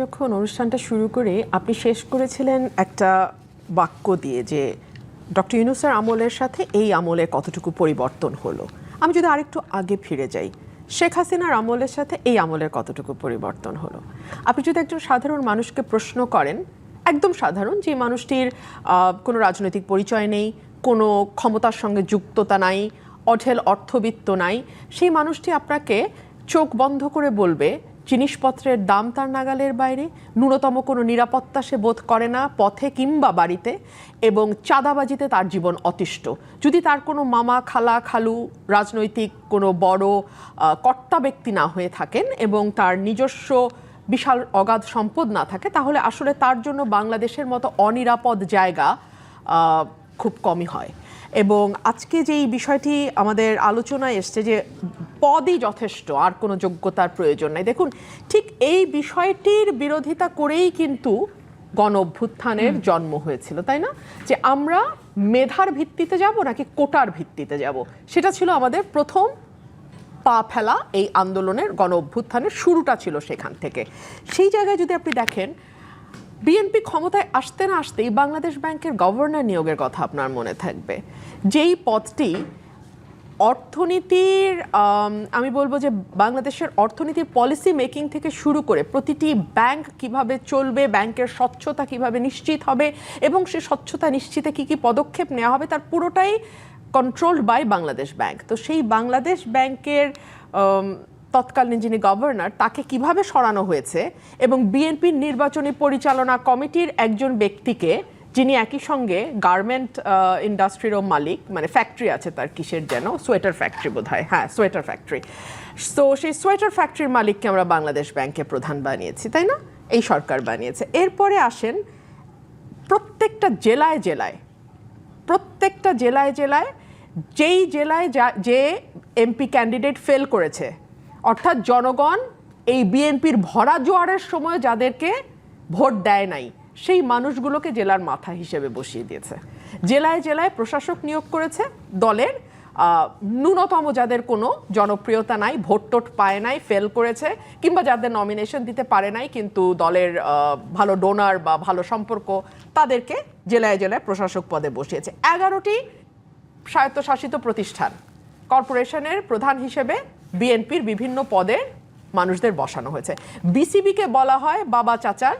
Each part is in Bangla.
যখন অনুষ্ঠানটা শুরু করে আপনি শেষ করেছিলেন একটা বাক্য দিয়ে যে ডক্টর ইউনূসের আমলের সাথে এই আমলের কতটুকু পরিবর্তন হলো। আমি যদি আরেকটু আগে ফিরে যাই, শেখ হাসিনার আমলের সাথে এই আমলের কতটুকু পরিবর্তন হলো। আপনি যদি একজন সাধারণ মানুষকে প্রশ্ন করেন, একদম সাধারণ, যে মানুষটির কোনো রাজনৈতিক পরিচয় নেই, কোনো ক্ষমতার সঙ্গে যুক্ততা নাই, অঢেল অর্থবিত্ত নাই, সেই মানুষটি আপনাকে চোখ বন্ধ করে বলবে জিনিসপত্রের দাম তার নাগালের বাইরে, ন্যূনতম কোনো নিরাপত্তা সে বোধ করে না পথে কিংবা বাড়িতে, এবং চাঁদাবাজিতে তার জীবন অতিষ্ঠ। যদি তার কোনো মামা, খালা, খালু, রাজনৈতিক কোনো বড় কর্তা ব্যক্তি না হয়ে থাকেন এবং তার নিজস্ব বিশাল অগাধ সম্পদ না থাকে, তাহলে আসলে তার জন্য বাংলাদেশের মতো অনিরাপদ জায়গা খুব কমই হয়। এবং আজকে যেই বিষয়টি আমাদের আলোচনায় এসছে যে পদই যথেষ্ট, আর কোনো যোগ্যতার প্রয়োজন নাই, দেখুন ঠিক এই বিষয়টির বিরোধিতা করেই কিন্তু গণ অভ্যুত্থানের জন্ম হয়েছিল, তাই না? যে আমরা মেধার ভিত্তিতে যাব নাকি কোটার ভিত্তিতে যাব, সেটা ছিল আমাদের প্রথম পা ফেলা। এই আন্দোলনের গণ অভ্যুত্থানের শুরুটা ছিল সেখান থেকে। সেই জায়গায় যদি আপনি দেখেন, বিএনপি ক্ষমতায় আসতে না আসতেই বাংলাদেশ ব্যাংকের গভর্নর নিয়োগের কথা আপনার মনে থাকবে, যেই পদটি অর্থনীতির, আমি বলবো যে বাংলাদেশের অর্থনীতির পলিসি মেকিং থেকে শুরু করে প্রতিটি ব্যাংক কিভাবে চলবে, ব্যাংকের স্বচ্ছতা কিভাবে নিশ্চিত হবে এবং সে স্বচ্ছতা নিশ্চিতে কি কি পদক্ষেপ নেওয়া হবে, তার পুরোটাই কন্ট্রোলড বাই বাংলাদেশ ব্যাংক। তো সেই বাংলাদেশ ব্যাংকের তৎকালীন যিনি গভর্নর, তাকে কিভাবে সরানো হয়েছে এবং বিএনপির নির্বাচনী পরিচালনা কমিটির একজন ব্যক্তিকে, যিনি একই সঙ্গে গার্মেন্ট ইন্ডাস্ট্রিরও মালিক, মানে ফ্যাক্টরি আছে তার, কিসের যেন, সোয়েটার ফ্যাক্টরি বোধ হয়, হ্যাঁ সোয়েটার ফ্যাক্টরি। তো সেই সোয়েটার ফ্যাক্টরির মালিককে আমরা বাংলাদেশ ব্যাংকে প্রধান বানিয়েছি, তাই না? এই সরকার বানিয়েছে। এরপরে আসেন প্রত্যেকটা জেলায় জেলায়, প্রত্যেকটা জেলায় জেলায়, যেই জেলায় যে এমপি ক্যান্ডিডেট ফেল করেছে, অর্থাৎ জনগণ এই বিএনপির ভরা জোয়ারের সময় যাদেরকে ভোট দেয় নাই, সেই মানুষগুলোকে জেলার মাথা হিসেবে বসিয়ে দিয়েছে। জেলায় জেলায় প্রশাসক নিয়োগ করেছে দলের, ন্যূনতম যাদের কোনো জনপ্রিয়তা নাই, ভোট টোট পায় নাই, ফেল করেছে, কিংবা যাদের নমিনেশন দিতে পারে নাই কিন্তু দলের ভালো ডোনার বা ভালো সম্পর্ক, তাদেরকে জেলায় জেলায় প্রশাসক পদে বসিয়েছে। 11টি স্বায়ত্তশাসিত প্রতিষ্ঠান, কর্পোরেশনের প্রধান হিসেবে বিএনপির বিভিন্ন পদের মানুষদের বসানো হয়েছে। বিসিবিকে বলা হয় বাবা চাচার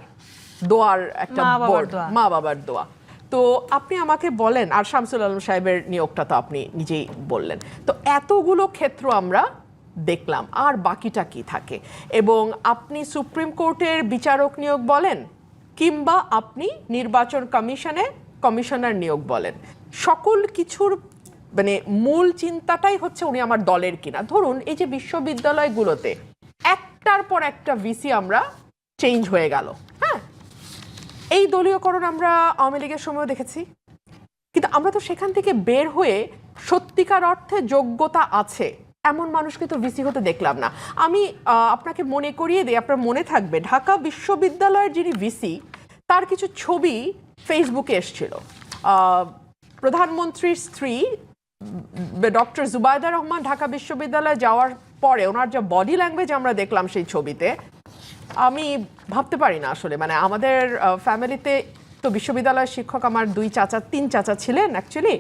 দোয়ার একটা বোর্ড, মা বাবার দোয়া। তো আপনি আমাকে বলেন, আর শামসুল আলম সাহেবের নিয়োগটা তো আপনি নিজেই বললেন, তো এতগুলো ক্ষেত্র আমরা দেখলাম, আর বাকিটা কি থাকে? এবং আপনি সুপ্রিম কোর্টের বিচারক নিয়োগ বলেন কিংবা আপনি নির্বাচন কমিশনে কমিশনার নিয়োগ বলেন, সকল কিছুর মানে মূল চিন্তাটাই হচ্ছে উনি আমার দলের কিনা। ধরুন এই যে বিশ্ববিদ্যালয়গুলোতে একটার পর একটা ভিসি আমরা চেঞ্জ হয়ে গেল, হ্যাঁ, এই দলীয়করণ আমরা আওয়ামী লীগের সময়ও দেখেছি, কিন্তু আমরা তো সেখান থেকে বের হয়ে সত্যিকার অর্থে যোগ্যতা আছে এমন মানুষকে তো ভিসি হতে দেখলাম না। আমি আপনাকে মনে করিয়ে দিই, আপনার মনে থাকবে ঢাকা বিশ্ববিদ্যালয়ের যিনি ভিসি, তার কিছু ছবি ফেসবুকে এসেছিল। প্রধানমন্ত্রীর স্ত্রী ডক্টর জুবাইদা রহমান ঢাকা বিশ্ববিদ্যালয়ে যাওয়ার পরে ওনার যে বডি ল্যাঙ্গুয়েজ আমরা দেখলাম সেই ছবিতে, আমি ভাবতে পারি না আসলে, মানে আমাদের ফ্যামিলিতে তো বিশ্ববিদ্যালয়ের শিক্ষক আমার 3 চাচা ছিলেন অ্যাকচুয়ালি।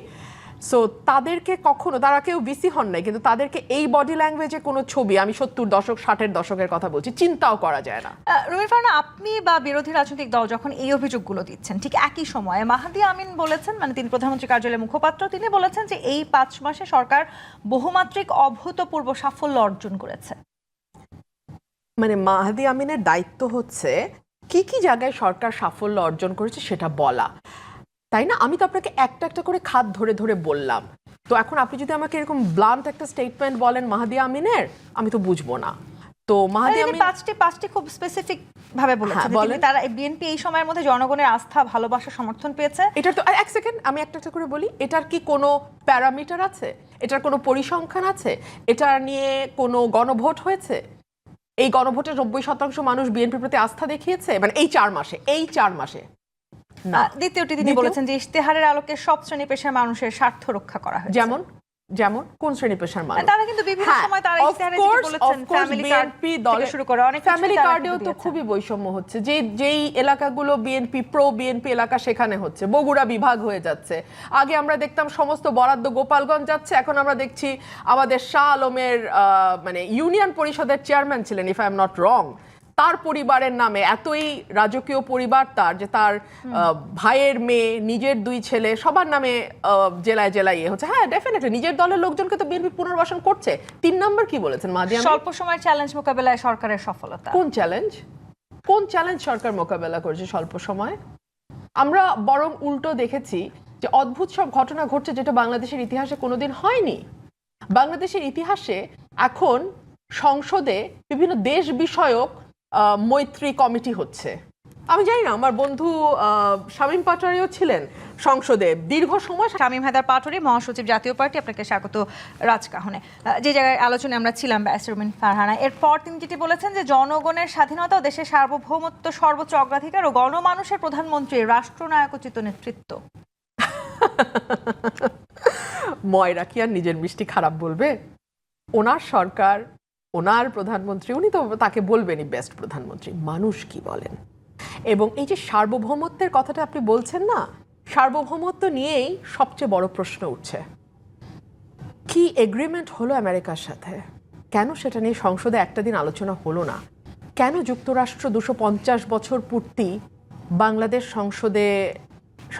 সো তাদেরকে কখনো, তারা কেউ বিসি হন নাই, কিন্তু তাদেরকে এই বডি ল্যাঙ্গুয়েজে কোনো ছবি, আমি 70 দশক 60-এর দশকের কথা বলছি, চিন্তাও করা যায় না। রুমির ফারহানা, আপনি বা বিরোধী রাজনৈতিক দল যখন এই অভিযোগগুলো দিচ্ছেন, ঠিক একই সময়ে মাহাদি আমিন বলেছেন, মানে তিনি প্রধানমন্ত্রী কার্যালয়ের মুখপাত্র, তিনি বলেছেন যে এই 5 মাসে সরকার বহুমাত্রিক অভূতপূর্ব সাফল্য অর্জন করেছে। মানে মাহাদি আমিনের দায়িত্ব হচ্ছে কি কি জায়গায় সরকার সাফল্য অর্জন করেছে সেটা বলা, তাই না? আমি তো আপনাকে একটা একটা করে খাত ধরে ধরে বললাম। তো এখন আপনি যদি আমাকে এরকম ব্লান্ট একটা স্টেটমেন্ট বলেন মাহাদি আমিনের, আমি তো বুঝবো না। তো মাহাদি আমিন পাঁচটি খুব স্পেসিফিক ভাবে বলেছেন যে তারা বিএনপি এই সময়ের মধ্যে জনগণের আস্থা, ভালোবাসা, সমর্থন পেয়েছে। এটা তো এক সেকেন্ড, আমি একটা একটা করে বলি। এটার কি কোনো প্যারামিটার আছে? এটার কোনো পরিসংখ্যান আছে? এটা নিয়ে কোনো গণভোট হয়েছে? এই গণভোটে 90% মানুষ বিএনপির প্রতি আস্থা দেখিয়েছে, মানে এই 4 মাসে। দ্বিতীয়টি তিনি বলেছেন যে ইশতেহারের আলোকে সব শ্রেণী পেশার মানুষের স্বার্থ রক্ষা করা হয়। যেমন যেমন কোন শ্রেণী পেশার মানুষ? তারা কিন্তু বিভিন্ন সময় তারা ইশতেহারে যেটা বলেছেন ফ্যামিলি কার্ড থেকে শুরু করে অনেক ফ্যামিলি কার্ডেও তো খুবই বৈষম্য হচ্ছে, যেই এলাকাগুলো বিএনপি প্রো বিএনপি এলাকা সেখানে হচ্ছে, বগুড়া বিভাগ হয়ে যাচ্ছে। আগে আমরা দেখতাম সমস্ত বরাদ্দ গোপালগঞ্জ যাচ্ছে, এখন আমরা দেখছি আমাদের শাহ আলমের মানে ইউনিয়ন পরিষদের চেয়ারম্যান ছিলেন, if I am not wrong, তার পরিবারের নামে এতই রাজকীয় পরিবার তার, যে তার ভাইয়ের মেয়ে, নিজের 2 ছেলে সবার নামে জেলায় জেলায় হচ্ছে। হ্যাঁ, ডেফিনেটলি নিজের দলের লোকজনকে তো বিএনপি পুনর্বাসন করছে। 3 নম্বর কি বলেছেন মাদিয়া? স্বল্প সময়ের চ্যালেঞ্জ মোকাবেলায় সরকারের সফলতা। কোন চ্যালেঞ্জ সরকার মোকাবেলা করেছে স্বল্প সময়? আমরা বরং উল্টো দেখেছি যে অদ্ভুত সব ঘটনা ঘটছে যেটা বাংলাদেশের ইতিহাসে কোনোদিন হয়নি। বাংলাদেশের ইতিহাসে এখন সংসদে বিভিন্ন দেশ বিষয়ক মৈত্রী কমিটি হচ্ছে। আমি জানি না, আমার বন্ধু শামীম পাটোয়ারিও ছিলেন সংসদে দীর্ঘ সময়। শামীম হায়দার পাটোয়ারি, মহাসচিব জাতীয় পার্টি, আপনাকে স্বাগত রাজকাহনে। যে জায়গায় আলোচনায় আমরা ছিলাম ব্যারিস্টার ফারহানা, এরপর তিনি যেটি বলেছেন যে জনগণের স্বাধীনতা ও দেশের সার্বভৌমত্ব সর্বোচ্চ অগ্রাধিকার ও গণমানুষের প্রধানমন্ত্রী রাষ্ট্রনায়কোচিত নেতৃত্ব। ময়রা কি আর নিজের মিষ্টি খারাপ বলবে? ওনার সরকার, ওনার প্রধানমন্ত্রী, উনি তো তাকে বলবেনই বেস্ট প্রধানমন্ত্রী। মানুষ কি বলেন? এবং এই যে সার্বভৌমত্বের কথাটা আপনি বলছেন না, সার্বভৌমত্ব নিয়েই সবচেয়ে বড় প্রশ্ন উঠছে। কি এগ্রিমেন্ট হলো আমেরিকার সাথে? কেন সেটা নিয়ে সংসদে একটা দিন আলোচনা হলো না? কেন যুক্তরাষ্ট্র 250 বছর পূর্তি বাংলাদেশ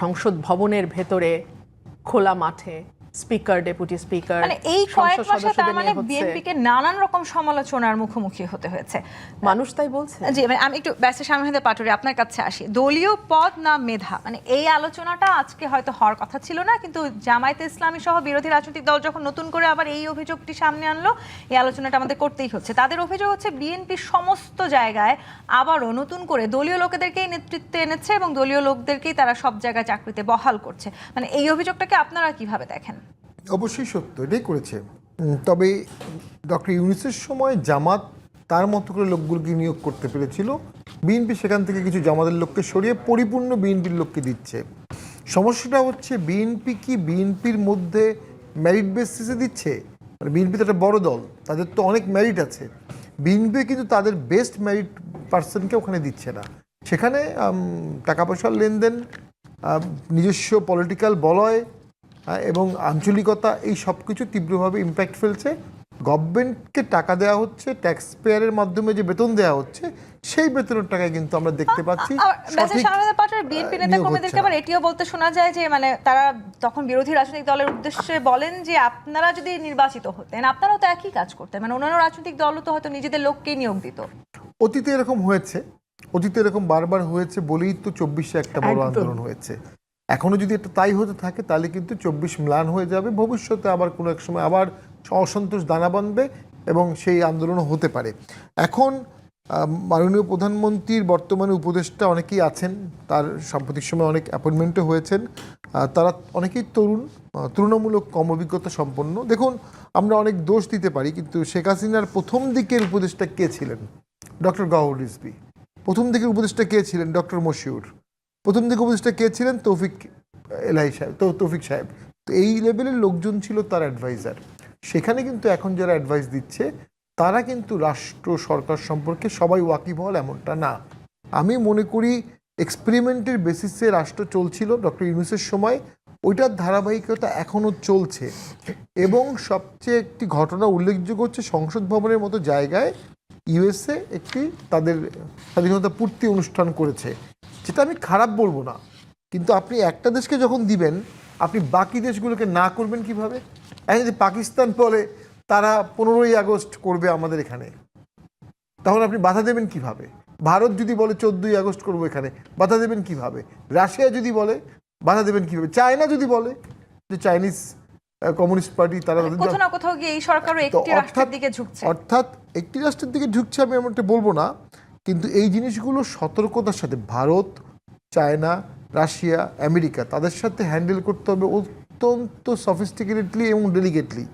সংসদ ভবনের ভেতরে খোলা মাঠে স্পিকার, ডেপুটি স্পিকার, মানে এই কয়েক মাসে তার মানে বিএনপিকে নানান রকম সমালোচনার মুখোমুখি হতে হয়েছে, মানুষ তাই বলছে। জি, মানে আমি একটু ব্যারিস্টার শামীম হায়দার পাটোয়ারি আপনার কাছে আসি। দলীয় পদ না মেধা, মানে এই আলোচনাটা আজকে হয়তো হওয়ার কথা ছিল না, কিন্তু জামায়াতে ইসলামী সহ বিরোধী রাজনৈতিক দল যখন নতুন করে আবার এই অভিযোগটি সামনে আনলো, এই আলোচনাটা আমাদের করতেই হচ্ছে। তাদের অভিযোগ হচ্ছে বিএনপি সমস্ত জায়গায় আবারও নতুন করে দলীয় লোকেদেরকেই নেতৃত্বে এনেছে এবং দলীয় লোকদেরকেই তারা সব জায়গায় চাকরিতে বহাল করছে। মানে এই অভিযোগটাকে আপনারা কিভাবে দেখেন? অবশ্যই সত্য, এটাই করেছে। তবে ডক্টর ইউনূসের সময় জামাত তার মতো করে লোকগুলোকে নিয়োগ করতে পেরেছিল, বিএনপি সেখান থেকে কিছু জামাতের লোককে সরিয়ে পরিপূর্ণ বিএনপির লোককে দিচ্ছে। সমস্যাটা হচ্ছে বিএনপি কি বিএনপির মধ্যে মেরিট বেসিসে দিচ্ছে? মানে বিএনপি তো একটা বড় দল, তাদের তো অনেক মেরিট আছে, বিএনপি কিন্তু তাদের বেস্ট মেরিট পার্সনকে ওখানে দিচ্ছে না। সেখানে টাকা পয়সার লেনদেন, নিজস্ব পলিটিক্যাল বলয় এবং আঞ্চলিকতা, এই সব কিছু তীব্রভাবে ইম্প্যাক্ট ফেলছে। গভর্নমেন্টকে টাকা দেওয়া হচ্ছে, ট্যাক্স পেয়ারের মাধ্যমে যে বেতন দেওয়া হচ্ছে, সেই বেতনের টাকায় কিন্তু আমরা দেখতে পাচ্ছি বিএনপি নেতাকর্মীদেরকে আবার এটিও বলতে শোনা যায় যে মানে তারা তখন বিরোধী রাজনৈতিক দলের উদ্দেশ্যে বলেন যে আপনারা যদি নির্বাচিত হতেন আপনারাও তো একই কাজ করতেন, মানে অন্যান্য রাজনৈতিক দলও তো হয়তো নিজেদের লোককেই নিয়োগ দিত। অতীতে এরকম হয়েছে, অতীতে এরকম বারবার হয়েছে বলেই তো 24-এ একটা বড় আন্দোলন হয়েছে। এখনো যদি এটা তাই হতে থাকে তাহলে কিন্তু 24 ম্লান হয়ে যাবে, ভবিষ্যতে আবার কোনো এক সময় আবার অসন্তোষ দানা বাঁধবে এবং সেই আন্দোলনও হতে পারে। এখন মাননীয় প্রধানমন্ত্রীর বর্তমানে উপদেষ্টা অনেকেই আছেন, তার সাম্প্রতিক সময় অনেক অ্যাপয়েন্টমেন্টও হয়েছেন, তারা অনেকেই তুলনামূলক কম অভিজ্ঞতা সম্পন্ন। দেখুন, আমরা অনেক দোষ দিতে পারি, কিন্তু শেখ হাসিনার প্রথম দিকের উপদেষ্টা কে ছিলেন? ডক্টর গওহর রিজভী। প্রথম দিকের উপদেষ্টা কে ছিলেন? ডক্টর মশিউর। প্রথম দিকে উপদেষ্টা কে ছিলেন? তৌফিক সাহেব। তো এই লেভেলের লোকজন ছিল তার অ্যাডভাইজার। সেখানে কিন্তু এখন যারা অ্যাডভাইস দিচ্ছে তারা কিন্তু রাষ্ট্র সরকার সম্পর্কে সবাই ওয়াকিবহাল এমনটা না। আমি মনে করি এক্সপেরিমেন্টের বেসিসে রাষ্ট্র চলছিল ডক্টর ইউনূসের সময়, ওইটার ধারাবাহিকতা এখনও চলছে। এবং সবচেয়ে একটি ঘটনা উল্লেখযোগ্য হচ্ছে সংসদ ভবনের মতো জায়গায় ইউএসএ একটি তাদের স্বাধীনতা পূর্তি অনুষ্ঠান করেছে, যেটা আমি খারাপ বলবো না, কিন্তু আপনি একটা দেশকে যখন দিবেন আপনি বাকি দেশগুলোকে না করবেন কিভাবে? এখন যদি পাকিস্তান বলে তারা 15ই আগস্ট করবে আমাদের এখানে, তখন আপনি বাধা দেবেন কিভাবে? ভারত যদি বলে 14ই আগস্ট করবো এখানে, বাধা দেবেন কিভাবে? রাশিয়া যদি বলে বাধা দেবেন কিভাবে? চায়না যদি বলে যে চাইনিজ কমিউনিস্ট পার্টি, তারা কোথাও গিয়ে এই সরকারও একটি রাষ্ট্রের দিকে ঝুঁকছে, অর্থাৎ একটি রাষ্ট্রের দিকে ঝুঁকছে আমি এমনটা বলবো না, কিন্তু এই জিনিসগুলো সতর্কতার সাথে ভারত, চায়না, রাশিয়া, আমেরিকা তাদের সাথে হ্যান্ডেল করতে হবে অত্যন্ত সফিস্টিকেটেডলি এবং ডেলিকেটলি।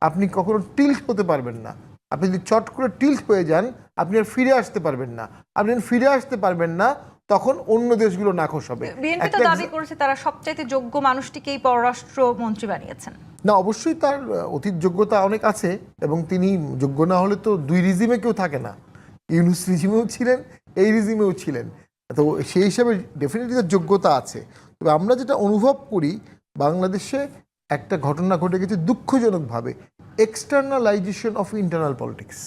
আপনি কখনো টিল্ট হতে পারবেন না। আপনি যদি চট করে টিল্ট হয়ে যান আপনি আর ফিরে আসতে পারবেন না। আপনি ফিরে আসতে পারবেন না তখন অন্য দেশগুলো নাখোশ হবে। বিএনপি তো দাবি করেছে তারা সবচাইতে যোগ্য মানুষটিকেই পররাষ্ট্রমন্ত্রী বানিয়েছেন। না, অবশ্যই তার অতীত যোগ্যতা অনেক আছে, এবং তিনি যোগ্য না হলে তো দুই রিজিমে কেউ থাকে না, ইউনুস রিজিমেও ছিলেন, এই রিজিমেও ছিলেন, তো সেই হিসাবে ডেফিনেটলি তার যোগ্যতা আছে। তবে আমরা যেটা অনুভব করি, বাংলাদেশে একটা ঘটনা ঘটে গেছে দুঃখজনকভাবে, এক্সটার্নালাইজেশন অফ ইন্টারনাল পলিটিক্স।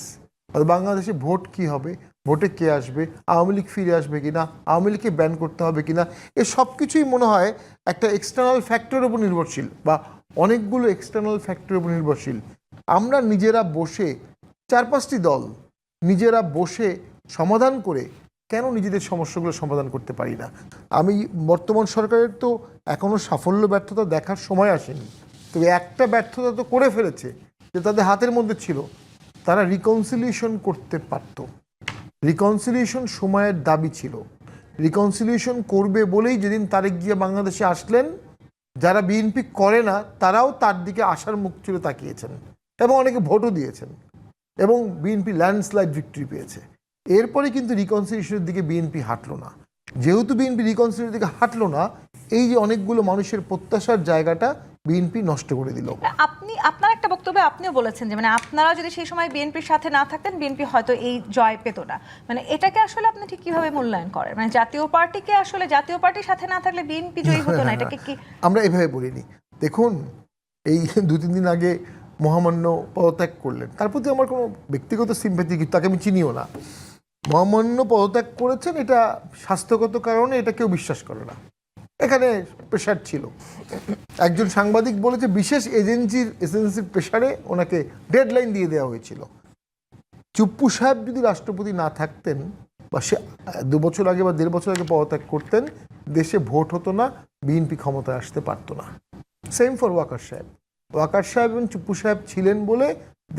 বাংলাদেশে ভোট কি হবে, ভোটে কে আসবে, আওয়ামী লীগ ফিরে আসবে কিনা, আওয়ামী লীগকে ব্যান করতে হবে কিনা, এ সব কিছুই মনে হয় একটা এক্সটার্নাল ফ্যাক্টরের উপর নির্ভরশীল, বা অনেকগুলো এক্সটার্নাল ফ্যাক্টরের উপর নির্ভরশীল। আমরা নিজেরা বসে 4-5টি দল নিজেরা বসে সমাধান করে কেন নিজেদের সমস্যাগুলো সমাধান করতে পারি না? আমি বর্তমান সরকারের তো এখনও সাফল্য ব্যর্থতা দেখার সময় আসেনি, তবে একটা ব্যর্থতা তো করে ফেলেছে, যে তাদের হাতের মধ্যে ছিল, তারা রিকনসিলিয়েশন করতে পারত। রিকনসিলিয়েশন সময়ের দাবি ছিল, রিকনসিলিয়েশন করবে বলেই যেদিন তারেক জিয়া বাংলাদেশে আসলেন, যারা বিএনপি করে না তারাও তার দিকে আসার মুখ ছিল তাকিয়েছেন, এবং অনেকে ভোটও দিয়েছেন, এবং বিএনপি ল্যান্ডস্লাইড ভিক্টরি পেয়েছে। এরপরে কিন্তু রিকনসিলিয়েশনের দিকে বিএনপি হাঁটলো না। যেহেতু বিএনপি রিকনসিলিয়েশনের দিকে হাঁটলো না, এই যে অনেকগুলো মানুষের প্রত্যাশার জায়গাটা বিএনপি নষ্ট করে দিল। আপনার একটা বক্তব্যে আপনিও বলেছেন যে মানে আপনারা যদি সেই সময় বিএনপির সাথে না থাকতেন, বিএনপি হয়তো এই জয় পেত না। মানে এটাকে আসলে আপনি ঠিক কিভাবে মূল্যায়ন করেন? মানে জাতীয় পার্টিকে আসলে জাতীয় পার্টির সাথে না থাকলে বিএনপি জয়ী হতো না, এটাকে কি আমরা এভাবে বলিনি। দেখুন, এই 2-3 দিন আগে মহামান্য পদত্যাগ করলেন, তার প্রতি আমার কোনো ব্যক্তিগত সিম্প্যাথি, তাকে আমি চিনিও না। মহামান্য পদত্যাগ করেছেন, এটা স্বাস্থ্যগত কারণে, এটা কেউ বিশ্বাস করে না। এখানে প্রেশার ছিল, একজন সাংবাদিক বলেছে বিশেষ এজেন্সির প্রেশারে ওনাকে ডেডলাইন দিয়ে দেওয়া হয়েছিল। চুপ্পু সাহেব যদি রাষ্ট্রপতি না থাকতেন, বা সে 2 বছর আগে বা 1.5 বছর আগে পদত্যাগ করতেন, দেশে ভোট হতো না, বিএনপি ক্ষমতায় আসতে পারতো না। সেম ফর ওয়াকার সাহেব। ওয়াকার সাহেব এবং চুপ্পু সাহেব ছিলেন বলে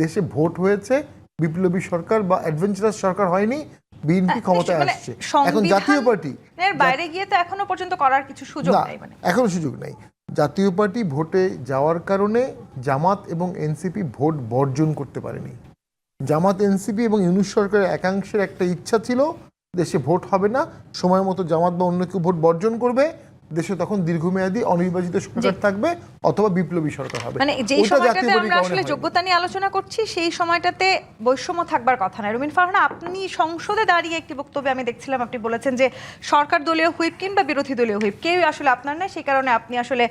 দেশে ভোট হয়েছে, বিপ্লবী সরকার বা অ্যাডভেঞ্চারাস সরকার হয়নি, বিএনপি ক্ষমতায় আসছে। এখন জাতীয় পার্টি বাইরে গিয়ে তো এখনো পর্যন্ত করার কিছু সুযোগ নাই, মানে এখনো সুযোগ নাই। জাতীয় পার্টি ভোটে যাওয়ার কারণে জামাত এবং এনসিপি ভোট বর্জন করতে পারেনি। জামাত, এনসিপি এবং ইউনূস সরকারের একাংশের একটা ইচ্ছা ছিল দেশে ভোট হবে না, সময় মতো জামাত বা অন্য কেউ ভোট বর্জন করবে, দেশে তখন দীর্ঘমেয়াদী অনির্বাচিত সরকার থাকবে অথবা বিপ্লবী সরকার হবে। মানে যেই সময়টাতে আমরা আসলে যোগ্যতা নিয়ে আলোচনা করছি, সেই সময়টাতে বৈষম্য থাকবার কথা না। রুমিন ফারহানা, আপনি সংসদে দাঁড়িয়ে একটি বক্তব্যে আমি দেখছিলাম, আপনি বলেছেন যে সরকার দলীয় হুইপ কিংবা বিরোধী দলীয় হুইপ কেউই আসলে আপনার নয়, সেই কারণে আপনি আসলে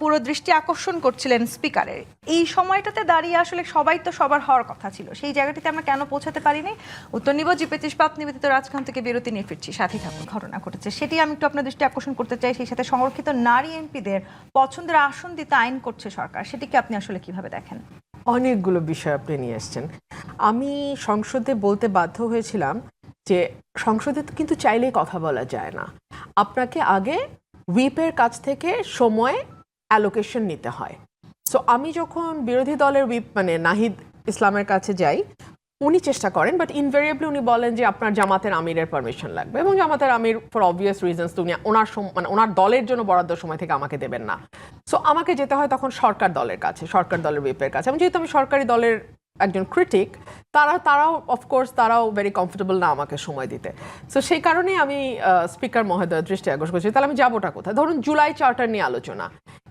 পুরো দৃষ্টি আকর্ষণ করছিলেন স্পিকারের। এই সময়টাতে দাঁড়িয়ে আসলে সবাই তো সবার হওয়ার কথা ছিল, সেই জায়গাটিতে আমরা কেন পৌঁছাতে পারিনি? উত্তর নিব জি25 পাপ নিবেদিত রাজখান থেকে বিরতি নিয়ে ফিরছি, সাথে থাকুন। ঘটনা ঘটেছে সেটি আমি একটু আপনার দৃষ্টি আকর্ষণ করতে চাই। সেই সাথে সংরক্ষিত নারী এমপিদের পছন্দের আসন দিতে আইন করছে সরকার, সেটিকে আপনি আসলে কিভাবে দেখেন? অনেকগুলো বিষয় আপনি নিয়ে এসেছেন। আমি সংসদে বলতে বাধ্য হয়েছিলাম যে সংসদে কিন্তু চাইলেই কথা বলা যায় না, আপনাকে আগে হুইপের কাছ থেকে সময় অ্যালোকেশন নিতে হয়। সো আমি যখন বিরোধী দলের হুইপ মানে নাহিদ ইসলামের কাছে যাই, উনি চেষ্টা করেন, বাট ইনভেরিয়েবলি উনি বলেন যে আপনার জামাতের আমিরের পারমিশন লাগবে, এবং জামাতের আমির ফর অবভিয়াস রিজনস উনি ওনার দলের জন্য বরাদ্দ সময় থেকে আমাকে দেবেন না। সো আমাকে যেতে হয় তখন সরকার দলের কাছে, সরকার দলের হুইপের কাছে। যেহেতু আমি সরকারি দলের একজন ক্রিটিক, তারাও অফকোর্স তারাও ভেরি কমফোর্টেবল না আমাকে সময় দিতে। সো সেই কারণেই আমি স্পিকার মহোদয়ের দৃষ্টি আকর্ষণ করছি, তাহলে আমি যাবোটা কোথায়? ধরুন জুলাই চার্টার নিয়ে আলোচনা,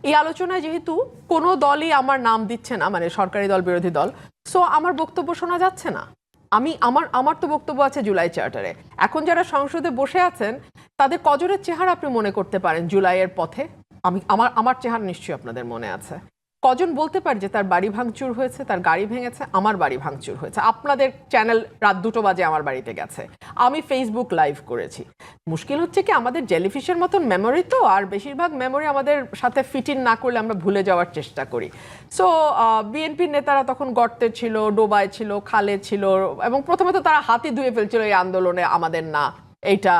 এই আলোচনায় যেহেতু কোনো দলই আমার নাম দিচ্ছে না, মানে সরকারি দল বিরোধী দল, সো আমার বক্তব্য শোনা যাচ্ছে না। আমার তো বক্তব্য আছে জুলাই চার্টারে। এখন যারা সংসদে বসে আছেন তাদের কজনের চেহারা আপনি মনে করতে পারেন জুলাইয়ের পথে? আমার চেহারা নিশ্চয়ই আপনাদের মনে আছে। কজন বলতে পারে যে তার বাড়ি ভাঙচুর হয়েছে, তার গাড়ি ভেঙেছে? আমার বাড়ি ভাঙচুর হয়েছে, আপনাদের চ্যানেল রাত 2টো বাজে আমার বাড়িতে গেছে, আমি ফেসবুক লাইভ করেছি। মুশকিল হচ্ছে কি, আমাদের জেলিফিশের মতন মেমোরি তো, আর বেশিরভাগ মেমোরি আমাদের সাথে ফিট ইন না করলে আমরা ভুলে যাওয়ার চেষ্টা করি। সো বিএনপির নেতারা তখন গর্তে ছিল, ডোবায় ছিল, খালে ছিল, এবং প্রথমে তো তারা হাতি ধুয়ে ফেলছিল এই আন্দোলনে আমাদের না, এইটা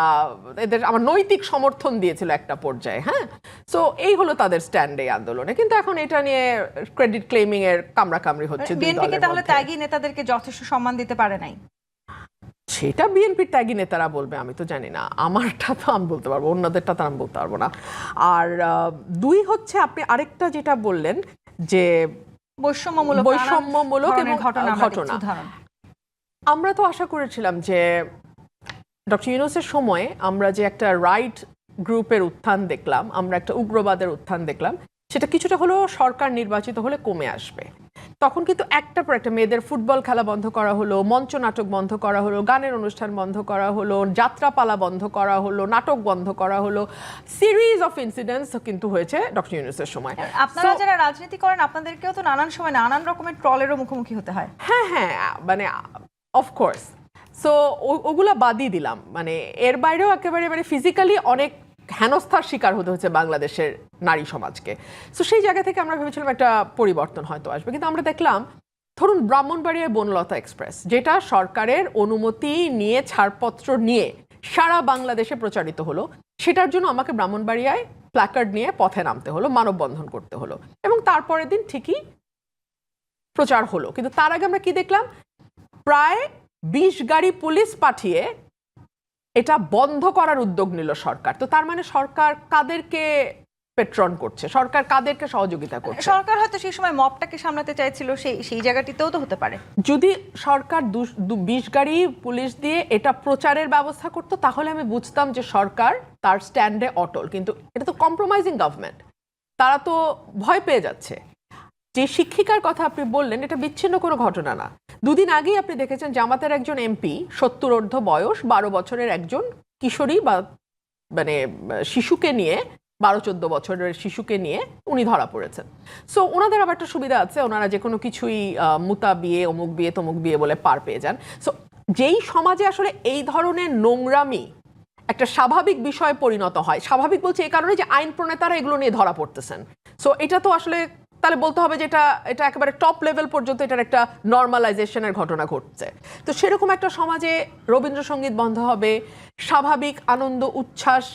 এদের আমার নৈতিক সমর্থন দিয়েছিল একটা পর্যায়ে। হ্যাঁ, সো এই হলো তাদের স্ট্যান্ড এই আন্দোলনে। কিন্তু এখন এটা নিয়ে ক্রেডিট ক্লেমিং এর কামড়াকামড়ি হচ্ছে। বিএনপিকে তাহলে ত্যাগী নেতাদেরকে যথেষ্ট সম্মান দিতে পারে নাই? সেটা বিএনপির ত্যাগী নেতারা বলবে, আমি তো জানি না। আমারটা তো আমি বলতে পারবো, অন্যদেরটা তো আমি বলতে পারবো না। আর 2 হচ্ছে আপনি আরেকটা যেটা বললেন যে বৈষম্যমূলক এবং ঘটনা। আমরা তো আশা করেছিলাম যে ডক্টর ইউনূসের সময়ে আমরা যে একটা রাইট গ্রুপের উত্থান দেখলাম, আমরা একটা উগ্রবাদের উত্থান দেখলাম, সেটা কিছুটা হলেও সরকার নির্বাচিত হলে কমে আসবে। তখন কিন্তু একটার পর একটা মেয়েদের ফুটবল খেলা বন্ধ করা হলো, মঞ্চ নাটক বন্ধ করা হলো, গানের অনুষ্ঠান বন্ধ করা হলো, যাত্রাপালা বন্ধ করা হলো, নাটক বন্ধ করা হলো, সিরিজ অফ ইনসিডেন্টস কিন্তু হয়েছে ডক্টর ইউনূসের সময়। আপনারা যারা রাজনীতি করেন আপনাদেরকেও তো নানান সময় নানান রকমের ট্রলেরও মুখোমুখি হতে হয়। হ্যাঁ, মানে অফকোর্স। সো ওগুলা বাদই দিলাম, মানে এর বাইরেও একেবারে মানে ফিজিক্যালি অনেক হেনস্থার শিকার হতে হচ্ছে বাংলাদেশের নারী সমাজকে। সো সেই জায়গা থেকে আমরা ভেবেছিলাম একটা পরিবর্তন হয়তো আসবে, কিন্তু আমরা দেখলাম ধরুন ব্রাহ্মণবাড়িয়ায় বনলতা এক্সপ্রেস, যেটা সরকারের অনুমতি নিয়ে ছাড়পত্র নিয়ে সারা বাংলাদেশে প্রচারিত হলো, সেটার জন্য আমাকে ব্রাহ্মণবাড়িয়ায় প্ল্যাকার্ড নিয়ে পথে নামতে হলো, মানববন্ধন করতে হলো, এবং তারপরের দিন ঠিকই প্রচার হলো। কিন্তু তার আগে আমরা কি দেখলাম, প্রায় 20 গাড়ি পুলিশ পাঠিয়ে এটা বন্ধ করার উদ্যোগ নিল সরকার। তো তার মানে সরকার কাদেরকে পেট্রন করছে, সরকার কাদেরকে সহযোগিতা করছে? সরকার হয়তো সেই সময় মবটাকে সামলাতে চাইছিল, সেই জায়গাটিতেও তো হতে পারে। যদি সরকার 20 গাড়ি পুলিশ দিয়ে এটা প্রচারের ব্যবস্থা করতো তাহলে আমি বুঝতাম যে সরকার তার স্ট্যান্ডে অটল, কিন্তু এটা তো কম্প্রোমাইজিং গভর্নমেন্ট, তারা তো ভয় পেয়ে যাচ্ছে। যে শিক্ষিকার কথা আপনি বললেন, এটা বিচ্ছিন্ন কোনো ঘটনা না। দুদিন আগেই আপনি দেখেছেন জামাতের একজন এমপি, 70 বয়স, 12 বছরের একজন কিশোরী বা মানে শিশুকে নিয়ে, 12-14 বছরের শিশুকে নিয়ে উনি ধরা পড়েছেন। সো ওনাদের আবার একটা সুবিধা আছে, ওনারা যে কোনো কিছুই মুতা বিয়ে, অমুক বিয়ে, তমুক বিয়ে বলে পার পেয়ে যান। সো যেই সমাজে আসলে এই ধরনের নোংরামি একটা স্বাভাবিক বিষয়ে পরিণত হয়, স্বাভাবিক বলছে এই কারণে যে আইন প্রণেতারা এগুলো নিয়ে ধরা পড়তেছেন। সো এটা তো আসলে তাহলে বলতে হবে যে এটা একেবারে টপ লেভেল পর্যন্ত এটার একটা নর্মালাইজেশনের ঘটনা ঘটছে। তো সেরকম একটা সমাজে রবীন্দ্রসঙ্গীত বন্ধ হবে, স্বাভাবিক আনন্দ উচ্ছ্বাস,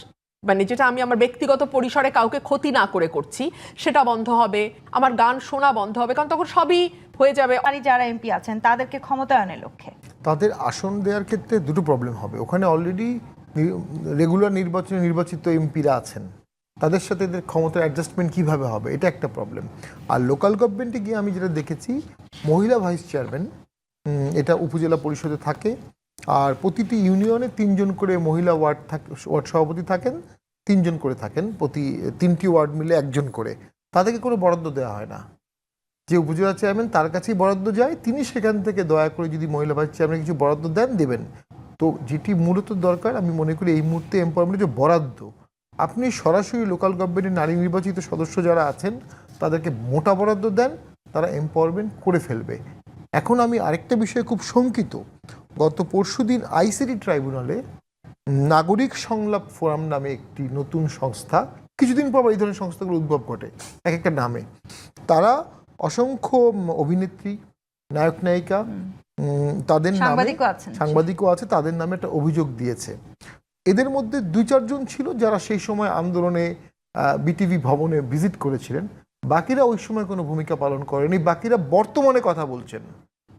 মানে যেটা আমি আমার ব্যক্তিগত পরিসরে কাউকে ক্ষতি না করে করছি, সেটা বন্ধ হবে, আমার গান শোনা বন্ধ হবে, কারণ তখন সবই হয়ে যাবে। আর যারা এমপি আছেন তাদেরকে ক্ষমতায়নের লক্ষ্যে তাদের আসন দেওয়ার ক্ষেত্রে দুটো প্রবলেম হবে। ওখানে অলরেডি রেগুলার নির্বাচনে নির্বাচিত এমপিরা আছেন, তাদের সাথে এদের ক্ষমতার অ্যাডজাস্টমেন্ট কীভাবে হবে, এটা একটা প্রবলেম। আর লোকাল গভর্নমেন্টে গিয়ে আমি যেটা দেখেছি, মহিলা ভাইস চেয়ারম্যান এটা উপজেলা পরিষদে থাকে, আর প্রতিটি ইউনিয়নে 3 জন করে মহিলা ওয়ার্ড সভাপতি থাকেন, 3 জন করে থাকেন, প্রতি 3টি ওয়ার্ড মিলে 1 জন করে। তাদেরকে কোনো বরাদ্দ দেওয়া হয় না, যে উপজেলা চেয়ারম্যান তার কাছেই বরাদ্দ যায়, তিনি সেখান থেকে দয়া করে যদি মহিলা ভাইস চেয়ারম্যান কিছু বরাদ্দ দেবেন। তো যেটি মূলত দরকার, আমি মনে করি এই মুহূর্তে এমপাওয়ারমেন্টের যে বরাদ্দ, আপনি সরাসরি লোকাল গভর্নমেন্টের নারী নির্বাচিত সদস্য যারা আছেন তাদেরকে মোটা বরাদ্দ দেন, তারা এমপাওয়ারমেন্ট করে ফেলবে। এখন আমি আরেকটা বিষয়ে খুব শঙ্কিত, গত পরশুদিন আইসিটি ট্রাইব্যুনালে নাগরিক সংলাপ ফোরাম নামে একটি নতুন সংস্থা, কিছুদিন পর এই ধরনের সংস্থাগুলো উদ্ভব ঘটে এক একটা নামে, তারা অসংখ্য অভিনেত্রী, নায়ক নায়িকা, তাদের নামে সাংবাদিকও আছে, তাদের নামে একটা অভিযোগ দিয়েছে। এদের মধ্যে 2-4 জন ছিল যারা সেই সময় আন্দোলনে বিটিভি ভবনে ভিজিট করেছিলেন, বাকিরা ওই সময় কোনো ভূমিকা পালন করেনি, বাকিরা বর্তমানে কথা বলছেন।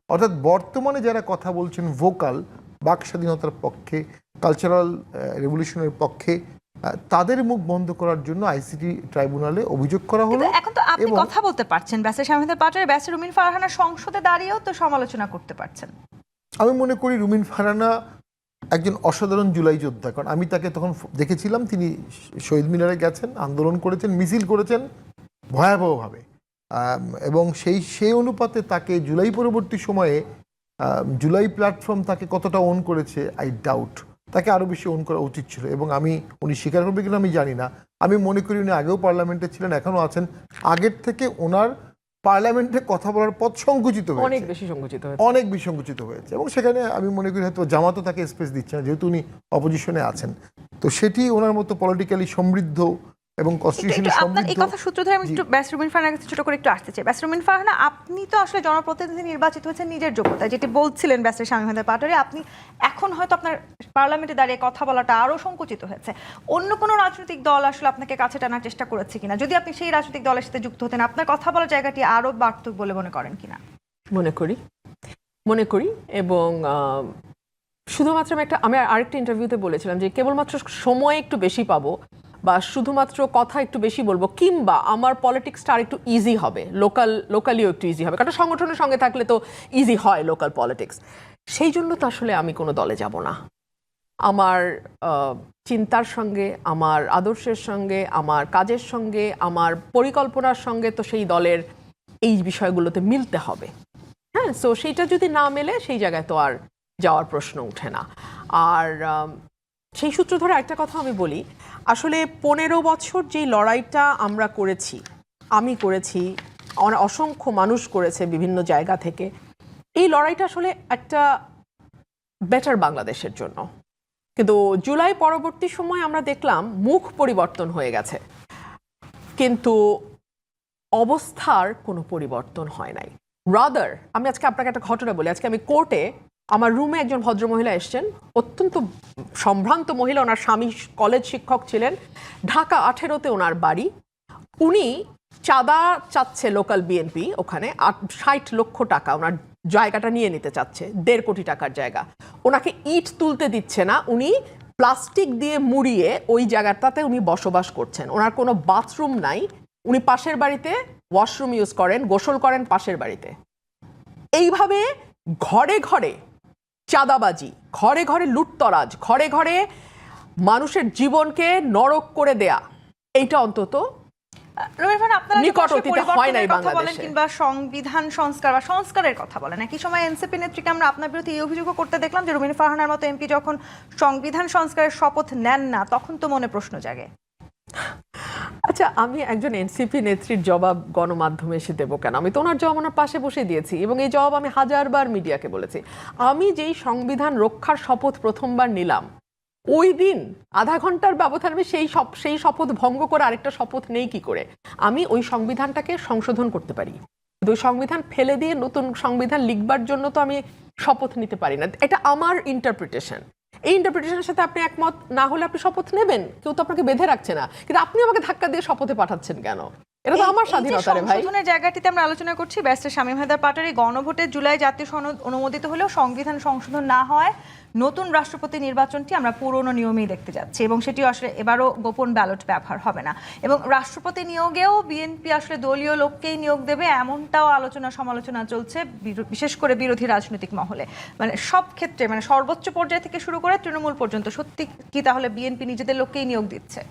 অর্থাৎ বর্তমানে যারা কথা বলছেন ভোকাল, বাক স্বাধীনতার পক্ষে, কালচারাল রেভলিউশনের পক্ষে, তাদের মুখ বন্ধ করার জন্য আইসিটি ট্রাইব্যুনালে অভিযোগ করা হলো। এখন তো আপনি কথা বলতে পারছেন, ব্যাসের স্বামীদের পাটারে ব্যাসের রুমিন ফারহানা সংসদে দাঁড়িয়েও তো সমালোচনা করতে পারছেন। আমি মনে করি রুমিন ফারহানা একজন অসাধারণ জুলাই যোদ্ধা, কারণ আমি তাকে তখন দেখেছিলাম, তিনি শহীদ মিনারে গেছেন, আন্দোলন করেছেন, মিছিল করেছেন ভয়াবহভাবে, এবং সেই অনুপাতে তাকে জুলাই পরবর্তী সময়ে জুলাই প্ল্যাটফর্ম তাকে কতটা ওন করেছে আই ডাউট, তাকে আরও বেশি ওন করা উচিত ছিল। এবং উনি স্বীকার করবে কিনা আমি জানি না, আমি মনে করি উনি আগেও পার্লামেন্টে ছিলেন, এখনও আছেন, আগের থেকে ওনার পার্লামেন্টে কথা বলার পথ সংকুচিত হয়েছে, অনেক বেশি সংকুচিত হয়েছে, এবং সেখানে আমি মনে করি হয়তো জামাতও তাকে স্পেস দিচ্ছে না, যেহেতু উনি অপোজিশনে আছেন। তো সেটি ওনার মতো পলিটিক্যালি সমৃদ্ধ এবং কনস্টিটিউশনালি সমৃদ্ধ। এই কথা সূত্র ধরে আমি একটু ব্যাসের রুমিন ফারহানার কাছে ছোট করে একটু আসতে চাই। ব্যাসের রুমিন ফারহানা, আপনি তো আসলে জনপ্রতিনিধি নির্বাচিত হয়েছেন নিজের যোগ্যতায়, যেটি বলছিলেন ব্যাসের স্বামীদের পাটারে, আপনি এখন হয়তো আপনার পার্লামেন্টে দাঁড়িয়ে কথা বলাটা আরও সংকুচিত হয়েছে। অন্য কোনো রাজনৈতিক দল আসলে আপনাকে কাছে টানার চেষ্টা করেছে কিনা? যদি আপনি সেই রাজনৈতিক দলের সাথে যুক্ত হতেন, আপনার কথা বলার জায়গাটি আরও বাড়ত বলে মনে করেন কিনা? মনে করি এবং শুধুমাত্র আমি আরেকটা ইন্টারভিউতে বলেছিলাম যে কেবলমাত্র সময় একটু বেশি পাবো বা শুধুমাত্র কথা একটু বেশি বলবো, কিংবা আমার পলিটিক্সটা আর একটু ইজি হবে, লোকালিও একটু ইজি হবে, কারণ সংগঠনের সঙ্গে থাকলে তো ইজি হয় লোকাল পলিটিক্স, সেই জন্য তো আসলে আমি কোনো দলে যাব না। আমার চিন্তার সঙ্গে, আমার আদর্শের সঙ্গে, আমার কাজের সঙ্গে, আমার পরিকল্পনার সঙ্গে তো সেই দলের এই বিষয়গুলোতে মিলতে হবে। হ্যাঁ, সো সেইটা যদি না মেলে সেই জায়গায় তো আর যাওয়ার প্রশ্ন উঠে না। আর সেই সূত্র ধরে একটা কথা আমি বলি, আসলে 15 বছর যেই লড়াইটা আমরা করেছি, আমি করেছি, অসংখ্য মানুষ করেছে বিভিন্ন জায়গা থেকে, এই লড়াইটা আসলে একটা বেটার বাংলাদেশের জন্য। কিন্তু জুলাই পরবর্তী সময় আমরা দেখলাম মুখ পরিবর্তন হয়ে গেছে, কিন্তু অবস্থার কোনো পরিবর্তন হয় নাই। রাদার, আমি আজকে আপনাকে একটা ঘটনা বলি। আজকে আমি কোর্টে, আমার রুমে একজন ভদ্রমহিলা এসছেন, অত্যন্ত সম্ভ্রান্ত মহিলা, ওনার স্বামী কলেজ শিক্ষক ছিলেন, ঢাকা 18-তে ওনার বাড়ি। উনি চাঁদা চাচ্ছে লোকাল বিএনপি, ওখানে 60 লক্ষ টাকা ওনার জায়গাটা নিয়ে নিতে চাচ্ছে, 1.5 কোটি টাকার জায়গা। ওনাকে ইট তুলতে দিচ্ছে না, উনি প্লাস্টিক দিয়ে মুড়িয়ে ওই জায়গাটাতে উনি বসবাস করছেন। ওনার কোনো বাথরুম নাই, উনি পাশের বাড়িতে ওয়াশরুম ইউজ করেন, গোসল করেন পাশের বাড়িতে। এইভাবে ঘরে ঘরে চাঁদাবাজি, ঘরে ঘরে লুটতরাজ, ঘরে ঘরে মানুষের জীবনকে নরক করে দেয়া, এইটা অন্তত নিকট অতীতে হয় নাই বাংলাদেশে। কিংবা সংবিধান সংস্কার বা সংস্কারের কথা বলেন, একই সময় এনসিপি নেত্রীকে আমরা আপনার বিরুদ্ধে এই অভিযোগও করতে দেখলাম যে রুমিন ফারহানার মতো এমপি যখন সংবিধান সংস্কারের শপথ নেন না, তখন তো মনে প্রশ্ন জাগে। আচ্ছা, আমি একজন এনসিপি নেত্রীর জবাব গণমাধ্যমে এসে দেবো কেন? আমি তো ওনার জবাব ওনার পাশে বসে দিয়েছি, এবং এই জবাব আমি হাজারবার মিডিয়াকে বলেছি। আমি যেই সংবিধান রক্ষার শপথ প্রথমবার নিলাম, ওই দিন আধা ঘন্টার ব্যবধানে আমি সেই শপথ ভঙ্গ করে আরেকটা শপথ নেই কি করে? আমি ওই সংবিধানটাকে সংশোধন করতে পারি, কিন্তু ওই সংবিধান ফেলে দিয়ে নতুন সংবিধান লিখবার জন্য তো আমি শপথ নিতে পারি না। এটা আমার ইন্টারপ্রিটেশন। এই ইন্টারপ্রিটেশনের সাথে আপনি একমত না হলে আপনি শপথ নেবেন, কেউ তো আপনাকে বেঁধে রাখছে না, কিন্তু আপনি আমাকে ধাক্কা দিয়ে শপথে পাঠাচ্ছেন কেন? এটা তো আমার স্বাধীনতা রে ভাই। সংশোধনের জায়গাটিতে আমরা আলোচনা করছি ব্যারিস্টার শামীম হায়দার পাটোয়ারি। গণভোটে জুলাই জাতীয় সনদ অনুমোদিত হলেও সংবিধান সংশোধন না হয় নতুন রাষ্ট্রপতি নির্বাচনটি আমরা পুরনো নিয়মেই দেখতে যাচ্ছি, এবং সেটিও আসলে এবারও গোপন ব্যালট ব্যবহার হবে না, এবং রাষ্ট্রপতি নিয়োগেও বিএনপি আসলে দলীয় লোককেই নিয়োগ দেবে, এমনটাও আলোচনা সমালোচনা চলছে, বিশেষ করে বিরোধী রাজনৈতিক মহলে। মানে সব ক্ষেত্রে, মানে সর্বোচ্চ পর্যায় থেকে শুরু করে তৃণমূল পর্যন্ত, সত্যি কি তাহলে বিএনপি নিজেদের লোককেই নিয়োগ দিচ্ছে?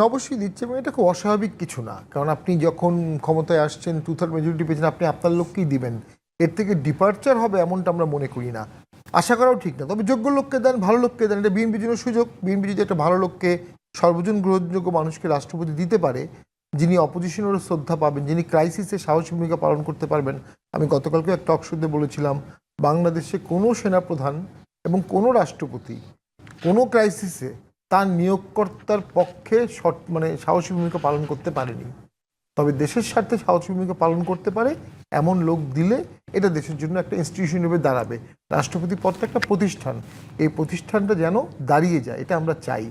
অবশ্যই দিচ্ছে, এবং এটা খুব অস্বাভাবিক কিছু না। কারণ আপনি যখন ক্ষমতায় আসছেন, 2/3 মেজরিটি পেয়েছেন, আপনি আপনার লোককেই দিবেন। এর থেকে ডিপার্চার হবে এমনটা আমরা মনে করি না, আশা করাও ঠিক না। তবে যোগ্য লোককে দেন, ভালো লোককে দেন, এটা বিএনপির জন্য সুযোগ। বিএনপি যদি একটা ভালো লোককে, সর্বজন গ্রহণযোগ্য মানুষকে রাষ্ট্রপতি দিতে পারে, যিনি অপোজিশনেরও শ্রদ্ধা পাবেন, যিনি ক্রাইসিসে সাহসী ভূমিকা পালন করতে পারবেন। আমি গতকালকে একটা টক শোতে বলেছিলাম, বাংলাদেশে কোনো সেনাপ্রধান এবং কোনো রাষ্ট্রপতি কোনো ক্রাইসিসে তার নিয়োগকর্তার পক্ষে সাহসী ভূমিকা পালন করতে পারেনি। তবে দেশের স্বার্থে সাহসী ভূমিকা পালন করতে পারে এমন লোক দিলে এটা দেশের জন্য একটা ইনস্টিটিউশন হিসেবে দাঁড়াবে। রাষ্ট্রপতি পদটা একটা প্রতিষ্ঠান, এই প্রতিষ্ঠানটা যেন দাঁড়িয়ে যায়, এটা আমরা চাই।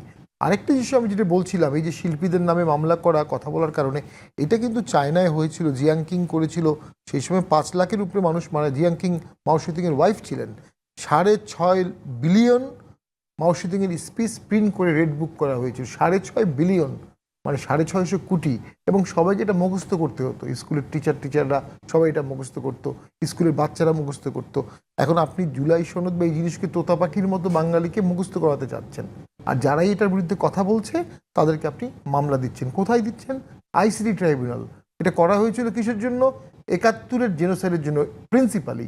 আরেকটা জিনিস আমি যেটা বলছিলাম, এই যে শিল্পীদের নামে মামলা করা, কথা বলার কারণে, এটা কিন্তু চায়নায় হয়েছিল, জিয়াং কিং করেছিল। সেই সময় 5 লাখের উপরে মানুষ মারা। জিয়াং কিং মাও সেতুংয়ের ওয়াইফ ছিলেন। 6.5 বিলিয়ন মাও সেতুংয়ের স্পিচ প্রিন্ট করে রেড বুক করা হয়েছিল। 6.5 বিলিয়ন, মানে 650 কোটি, এবং সবাইকে এটা মুখস্থ করতে হতো। স্কুলের টিচাররা সবাই এটা মুখস্থ করতো, স্কুলের বাচ্চারা মুখস্থ করতো। এখন আপনি জুলাই সনদ বা এই জিনিসকে তোতা পাখির মতো বাঙালিকে মুখস্থ করাতে চাচ্ছেন, আর যারাই এটার বিরুদ্ধে কথা বলছে তাদেরকে আপনি মামলা দিচ্ছেন। কোথায় দিচ্ছেন? ICT tribunal. এটা করা হয়েছিল কিসের জন্য? 71-এর জেনোসাইডের জন্য প্রিন্সিপালি।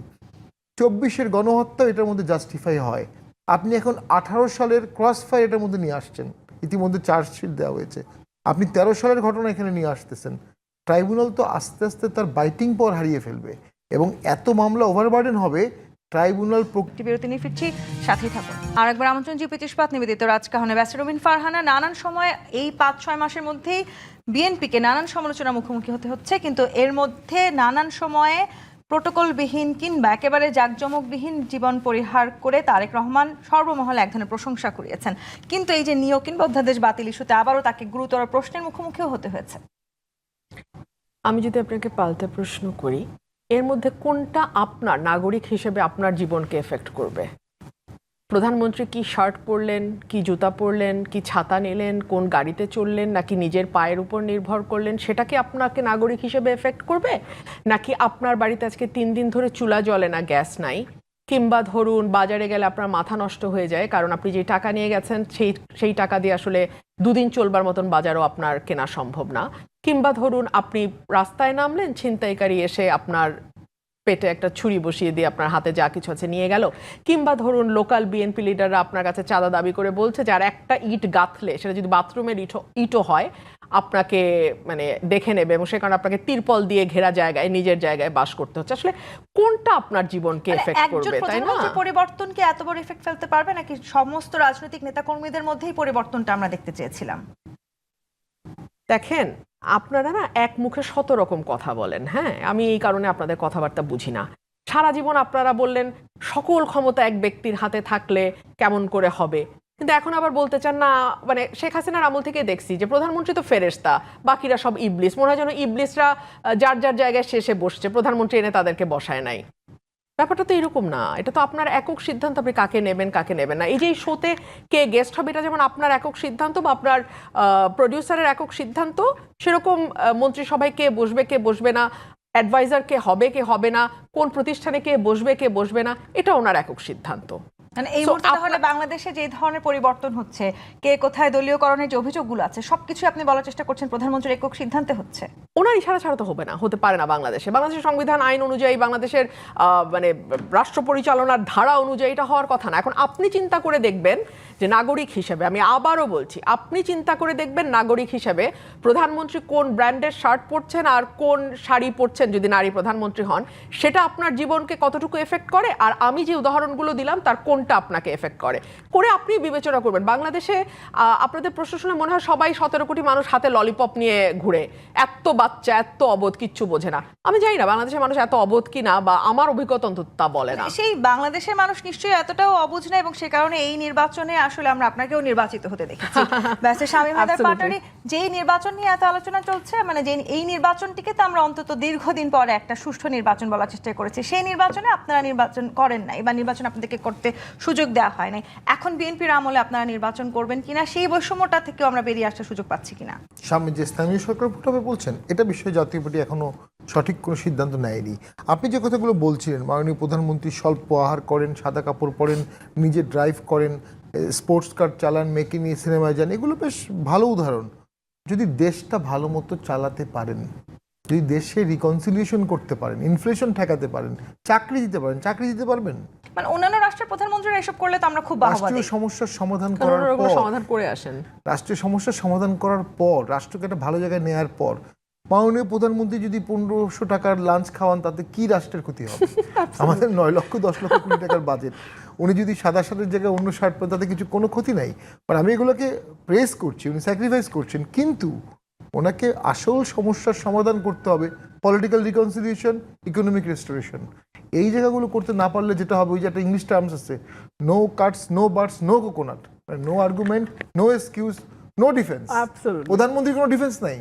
24-এর গণহত্যা এটার মধ্যে জাস্টিফাই হয়। আপনি এখন 18 সালের ক্রস ফায়ার এটার মধ্যে নিয়ে আসছেন, ইতিমধ্যে চার্জশিট দেওয়া হয়েছে। আপনি 13 সালের ঘটনা এখানে নিয়ে আসতেছেন। ট্রাইব্যুনাল তো আস্তে আস্তে তার বাইটিং পাওয়ার হারিয়ে ফেলবে, এবং এত মামলা ওভারবার্ডেন হবে। ট্রাইব্যুনাল বিরতি নিয়ে ফিরছি, সাথেই থাকুন। আর একবার আমন্ত্রণ জিপিটি ইস্পাত নিবেদিত রাজকাহনে ব্যারিস্টার রুমিন ফারহানা। নানান সময় এই 5-6 মাসের মধ্যেই বিএনপিকে নানান সমালোচনার মুখোমুখি হতে হচ্ছে, কিন্তু এর মধ্যে নানান সময়ে প্রোটোকলবিহীন কিংবা একেবারে জাঁকজমকবিহীন জীবন পরিহার করে তারেক রহমান সর্বমহলে এক ধরনের প্রশংসা কুড়িয়েছেন। কিন্তু এই যে নিয়োগ কিংবা অধ্যাদেশ বাতিল ইস্যুতে আবারও তাকে গুরুতর প্রশ্নের মুখোমুখিও হতে হয়েছে। আমি যদি আপনাকে পাল্টা প্রশ্ন করি, এর মধ্যে কোনটা আপনার নাগরিক হিসেবে আপনার জীবনকে এফেক্ট করবে? প্রধানমন্ত্রী কি শার্ট পরলেন, কি জুতা পরলেন, কি ছাতা নিলেন, কোন গাড়িতে চললেন, নাকি নিজের পায়ের উপর নির্ভর করলেন, সেটা কি আপনাকে নাগরিক হিসেবে এফেক্ট করবে? নাকি আপনার বাড়িতে আজকে 3 দিন ধরে চুলা জ্বলে না, গ্যাস নাই, কিংবা ধরুন বাজারে গেলে আপনার মাথা নষ্ট হয়ে যায় কারণ আপনি যে টাকা নিয়ে গেছেন সেই টাকা দিয়ে আসলে দুদিন চলবার মতন বাজারও আপনার কেনা সম্ভব না, কিংবা ধরুন আপনি রাস্তায় নামলেন, ছিনতাইকারী এসে আপনার পেটে একটা ছুরি বসিয়ে দিয়ে আপনার হাতে যা কিছু আছে নিয়ে গেল, কিংবা ধরুন লোকাল বিএনপি লিডাররা আপনার কাছে চাঁদা দাবি করে বলছে যে আর একটা ইট গাঁথলে সেটা যদি বাথরুমের ইটও হয় আপনাকে মানে দেখে নেবে এবং সে কারণে আপনাকে তিরপল দিয়ে ঘেরা জায়গায় নিজের জায়গায় বাস করতে হচ্ছে। আসলে কোনটা আপনার জীবনকে এফেক্ট করবে, তাই না? পরিবর্তন কি এত বড় এফেক্ট ফেলতে পারবে নাকি সমস্ত রাজনৈতিক নেতাকর্মীদের মধ্যেই পরিবর্তনটা আমরা দেখতে চেয়েছিলাম? দেখেন, আপনারা না এক মুখে ১৭ রকম কথা বলেন। হ্যাঁ, আমি এই কারণে আপনাদের কথাবার্তা বুঝি না। সারা জীবন আপনারা বললেন সকল ক্ষমতা এক ব্যক্তির হাতে থাকলে কেমন করে হবে, কিন্তু এখন আবার বলতে চান না। মানে শেখ হাসিনার আমল থেকে দেখছি যে প্রধানমন্ত্রী তো ফেরেশতা, বাকিরা সব ইবলিস। মনে হয় যেন ইবলিসরা যার যার জায়গায় শেষে বসছে, প্রধানমন্ত্রী এনে তাদেরকে বসায় নাই। ব্যাপারটা তো এরকম না। এটা তো আপনার একক সিদ্ধান্ত, আপনি কাকে নেবেন কাকে নেবেন না। এই যে এই শোতে কে গেস্ট হবে এটা যেমন আপনার একক সিদ্ধান্ত বা আপনার প্রডিউসারের একক সিদ্ধান্ত, সেরকম মন্ত্রিসভায় কে বসবে কে বসবে না, অ্যাডভাইজার কে হবে না, কোন প্রতিষ্ঠানে কে বসবে না, এটা ওনার একক সিদ্ধান্ত। মানে এই মুহূর্তে তাহলে বাংলাদেশে যে ধরনের পরিবর্তন হচ্ছে, কে কোথায় দলীয়করণের যে অভিযোগগুলো আছে সবকিছু আপনি বলার চেষ্টা করছেন প্রধানমন্ত্রীর একক সিদ্ধান্তে হচ্ছে। ওনার ইশারা ছাড়া তো হতে পারে না। বাংলাদেশের সংবিধান আইন অনুযায়ী, বাংলাদেশের মানে রাষ্ট্র পরিচালনার ধারা অনুযায়ী এটা হওয়ার কথা না। এখন আপনি চিন্তা করে দেখবেন যে নাগরিক হিসেবে, আমি আবারও বলছি, আপনি চিন্তা করে দেখবেন নাগরিক হিসেবে প্রধানমন্ত্রী কোন ব্র্যান্ডের শার্ট পরছেন আর কোন শাড়ি পরছেন যদি নারী প্রধানমন্ত্রী হন, সেটা আপনার জীবনকে কতটুকু এফেক্ট করে আর আমি যে উদাহরণগুলো দিলাম তার কোনটা আপনাকে এফেক্ট করে আপনি বিবেচনা করবেন। বাংলাদেশে আপনাদের প্রশাসনে মনে হয় সবাই 17 কোটি মানুষ হাতে ললিপপ নিয়ে ঘুরে, এত বাচ্চা এত অবোধ, কিচ্ছু বোঝে না। আমি জানি না বাংলাদেশের মানুষ এত অবোধ কিনা, বা আমার অভিজ্ঞতা অন্তত তা বলে না। সেই বাংলাদেশের মানুষ নিশ্চয়ই এতটাও অবুঝ না, এবং সে কারণে এই নির্বাচনে আসলে আমরা আপনাকেও নির্বাচিত হতে দেখেছি। ব্যাসে শামীম হায়দার পাটোয়ারি, যেই নির্বাচন নিয়ে এত আলোচনা চলছে, মানে যে এই নির্বাচনটিকে তো আমরা অন্তত দীর্ঘদিন পরে একটা সুষ্ঠু নির্বাচন বলার চেষ্টা করেছি, সেই নির্বাচনে আপনারা নির্বাচন করেন নাই বা নির্বাচন আপনাদেরকে করতে সুযোগ দেওয়া হয় নাই। এখন বিএনপির আমলে আপনারা নির্বাচন করবেন কিনা, সেই বৈষম্যটা থেকেও আমরা বেরিয়ে আসার সুযোগ পাচ্ছি কিনা? সামনে যে স্থানীয় সরকার ভোট বলছেন, এটা বিষয়ে জাতীয় পার্টি এখনো সঠিক কোনো সিদ্ধান্ত নেয়নি। আপনি যে কথাগুলো বলছিলেন, মাননীয় প্রধানমন্ত্রী স্বল্প আহার করেন, সাদা কাপড় পরেন, নিজে ড্রাইভ করেন, স্পোর্টস কার চালান, মেকে নিয়ে সিনেমায় যান, এগুলো বেশ ভালো উদাহরণ। যদি দেশটা ভালো মতো চালাতে পারেন, যদি দেশে রিকনসিলিয়েশন করতে পারেন, ইনফ্লেশন ঠেকাতে পারেন, চাকরি দিতে পারবেন। মানে অন্যান্য রাষ্ট্রের প্রধানমন্ত্রীরা এসব করলে তো আমরা খুব বাহবা দিই। রাষ্ট্রীয় সমস্যার সমাধান করার পর, সমাধান করে আসেন, রাষ্ট্রীয় সমস্যার সমাধান করার পর, রাষ্ট্রকে একটা ভালো জায়গায় নেওয়ার পর, মাননীয় প্রধানমন্ত্রী যদি 1500 টাকার লাঞ্চ খাওয়ান, তাতে কি রাষ্ট্রের ক্ষতি হবে? আমাদের 9 লক্ষ 10 লক্ষ কোটি টাকার বাজেট, উনি যদি সাদা শার্টের জায়গায় অন্য শার্ট পান, তাতে কোনো ক্ষতি নাই। আর আমি এগুলোকে প্রেস করছি, উনি স্যাক্রিফাইস করছেন, কিন্তু ওনাকে আসল সমস্যার সমাধান করতে হবে, পলিটিক্যাল রিকনসিলিয়েশন, ইকোনমিক রেস্টোরেশন। এই জায়গাগুলো করতে না পারলে যেটা হবে, ওই যে একটা ইংলিশ টার্মস আছে, no cuts, no birds, no coconut, no argument, no excuse, no defence. প্রধানমন্ত্রীর কোনো ডিফেন্স নাই।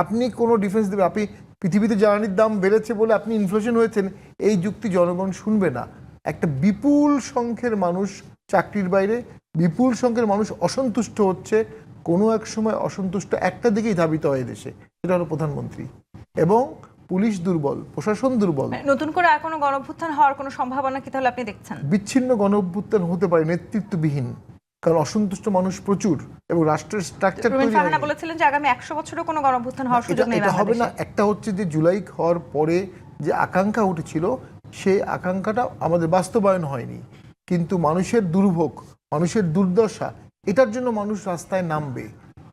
আপনি কোনো ডিফেন্স দেবে, আপনি পৃথিবীতে জ্বালানির দাম বেড়েছে বলে আপনি ইনফ্লেশন হয়েছেন, এই যুক্তি জনগণ শুনবে না। একটা বিপুল সংখ্যের মানুষ চাকরির বাইরে, বিপুল সংখ্যের মানুষ অসন্তুষ্ট হচ্ছে, কোনো এক সময় অসন্তুষ্ট একটা দিকেই ধাবিত হয় দেশে, সেটা হলো প্রধানমন্ত্রী। এবং পুলিশ দুর্বল, প্রশাসন দুর্বল। নতুন করে আর কোনো গণঅভ্যুত্থান হওয়ার কোনো সম্ভাবনা কি তাহলে আপনি দেখছেন? বিচ্ছিন্ন গণঅভ্যুত্থান হতে পারে, নেতৃত্ববিহীন, কারণ অসন্তুষ্ট মানুষ প্রচুর এবং রাষ্ট্রের স্ট্রাকচার তৈরি হয় না। বলেছিলেন যে আগামী 100 বছরও কোনো গণঅভ্যুত্থান হওয়ার সুযোগ নেই। এটা হবে না। একটা হচ্ছে যে জুলাই হওয়ার পরে যে আকাঙ্ক্ষা উঠেছিল, সেই আকাঙ্ক্ষাটা আমাদের বাস্তবায়ন হয়নি, কিন্তু মানুষের দুর্ভোগ, মানুষের দুর্দশা, এটার জন্য মানুষ রাস্তায় নামবে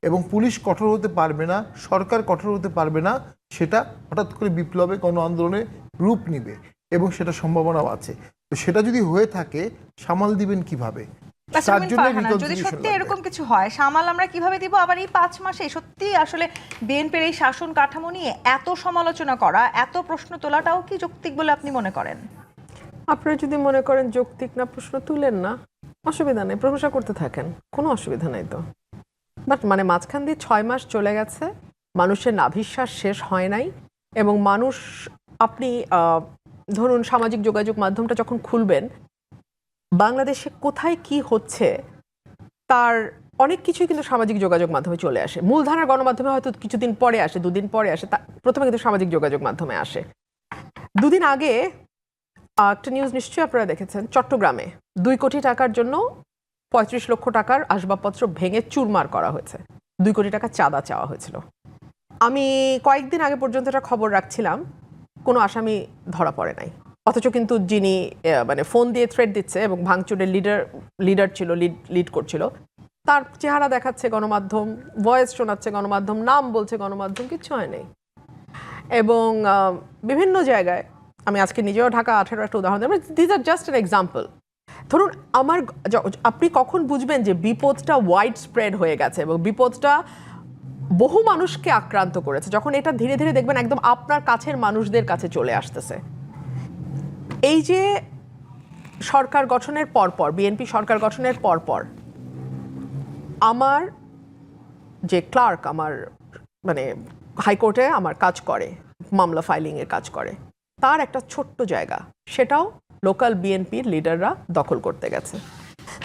এবং পুলিশ কঠোর হতে পারবে না, সরকার কঠোর হতে পারবে না, সেটা হঠাৎ করে বিপ্লবে গণ আন্দোলনে রূপ নিবে এবং সেটা সম্ভাবনাও আছে। তো সেটা যদি হয়ে থাকে, সামাল দিবেন কিভাবে? যদি সত্যি এরকম কিছু হয়, সামাল আমরা কিভাবে দিব? আবার এই 5 মাসে সত্যি আসলে বিএনপির এই শাসন কাঠামো নিয়ে এত সমালোচনা করা, এত প্রশ্ন তোলাটাও কি যৌক্তিক বলে আপনি মনে করেন? আপনারা যদি মনে করেন যৌক্তিক না, প্রশ্ন তুলেন না, অসুবিধা নেই, প্রশংসা করতে থাকেন, কোনো অসুবিধা নাই তো। বাট মানে মাঝখান দিয়ে 6 মাস চলে গেছে, মানুষের নাভিশ্বাস শেষ হয় নাই, এবং মানুষ, আপনি ধরুন সামাজিক যোগাযোগ মাধ্যমটা যখন খুলবেন, বাংলাদেশে কোথায় কি হচ্ছে তার অনেক কিছুই কিন্তু সামাজিক যোগাযোগ মাধ্যমে চলে আসে। মূলধারার গণমাধ্যমে হয়তো কিছুদিন পরে আসে, 2 দিন পরে আসে, প্রথমে কিন্তু সামাজিক যোগাযোগ মাধ্যমে আসে। 2 দিন আগে একটা নিউজ নিশ্চয়ই আপনারা দেখেছেন, চট্টগ্রামে 2 কোটি টাকার জন্য 35 লক্ষ টাকার আসবাবপত্র ভেঙে চুরমার করা হয়েছে। 2 কোটি টাকা চাঁদা চাওয়া হয়েছিল। আমি কয়েকদিন আগে পর্যন্ত একটা খবর রাখছিলাম, কোনো আসামি ধরা পড়ে নাই, অথচ কিন্তু যিনি মানে ফোন দিয়ে থ্রেট দিচ্ছে এবং ভাঙচুরের লিডার ছিল, লিড করছিল, তার চেহারা দেখাচ্ছে গণমাধ্যম, ভয়েস শোনাচ্ছে গণমাধ্যম, নাম বলছে গণমাধ্যম, কিচ্ছু হয় নাই। এবং বিভিন্ন জায়গায়, আমি আজকে নিজেও ঢাকা 18 একটা উদাহরণ দিই, this are just an example. ধরুন আপনি কখন বুঝবেন যে বিপদটা ওয়াইড স্প্রেড হয়ে গেছে এবং বিপদটা বহু মানুষকে আক্রান্ত করেছে, যখন এটা ধীরে ধীরে দেখবেন একদম আপনার কাছের মানুষদের কাছে চলে আসতেছে। এই যে সরকার গঠনের পরপর, বিএনপি সরকার গঠনের পরপর, আমার যে ক্লার্ক, আমার মানে হাইকোর্টে আমার কাজ করে, মামলা ফাইলিংয়ের কাজ করে, তার একটা ছোট্ট জায়গা, সেটাও লোকাল বিএনপির লিডাররা দখল করতে গেছে।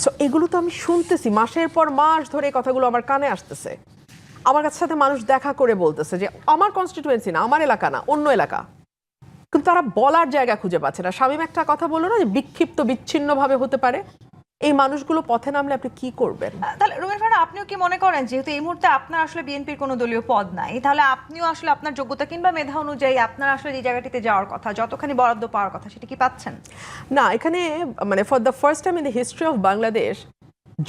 সো এগুলো তো আমি শুনতেছি, মাসের পর মাস ধরে এই কথাগুলো আমার কানে আসতেছে। আমার কাছে সাথে মানুষ দেখা করে বলতেছে যে আমার কনস্টিটুয়েন্সি না, আমার এলাকা না, অন্য এলাকা, কিন্তু তারা বলার জায়গা খুঁজে পাচ্ছে না। শামীম একটা কথা বললো না যে বিক্ষিপ্ত বিচ্ছিন্নভাবে হতে পারে, এই মানুষগুলো পথে নামলে আপনি কি করবেন? তাহলে রুমিন ফারহানা, আপনিও কি মনে করেন যেহেতু এই মুহূর্তে আপনার আসলে বিএনপির কোনো দলীয় পদ নাই, তাহলে আপনিও আসলে আপনার যোগ্যতা কিংবা মেধা অনুযায়ী আপনার আসলে যে জায়গাটিতে যাওয়ার কথা, যতখানি বরাদ্দ পাওয়ার কথা, সেটা কি পাচ্ছেন? না, এখানে মানে for the first time in the history of Bangladesh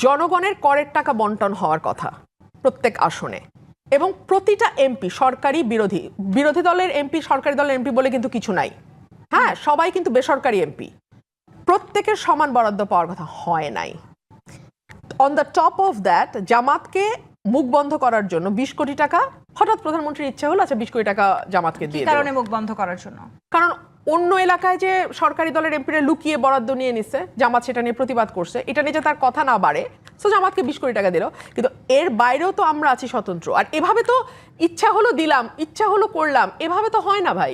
জনগণের করের টাকা বন্টন হওয়ার কথা প্রত্যেক আসনে, এবং প্রতিটা এমপি সরকারি বিরোধী দলের এমপি, সরকারি দলের এমপি বলে কিন্তু কিছু নাই। হ্যাঁ, সবাই কিন্তু বেসরকারি এমপি, প্রত্যেকের সমান বরাদ্দ পাওয়ার কথা হয় নাই। On the top of that, জামাতকে মুখ বন্ধ করার জন্য 20 কোটি টাকা, হঠাৎ প্রধানমন্ত্রীর ইচ্ছা হলো আচ্ছা 20 কোটি টাকা জামাতকে দিয়ে দেব। কারণে মুখ বন্ধ করার জন্য? কারণ অন্য এলাকায় যে সরকারি দলের এমপিরা লুকিয়ে বরাদ্দ নিয়ে নিচ্ছে, জামাত সেটা নিয়ে প্রতিবাদ করছে, এটা নিয়ে যে তার কথা না বাড়ে, সো জামাতকে 20 কোটি টাকা দিল। কিন্তু এর বাইরেও তো আমরা আছি স্বতন্ত্র, আর এভাবে তো ইচ্ছা হলো দিলাম, ইচ্ছা হলো করলাম, এভাবে তো হয় না ভাই।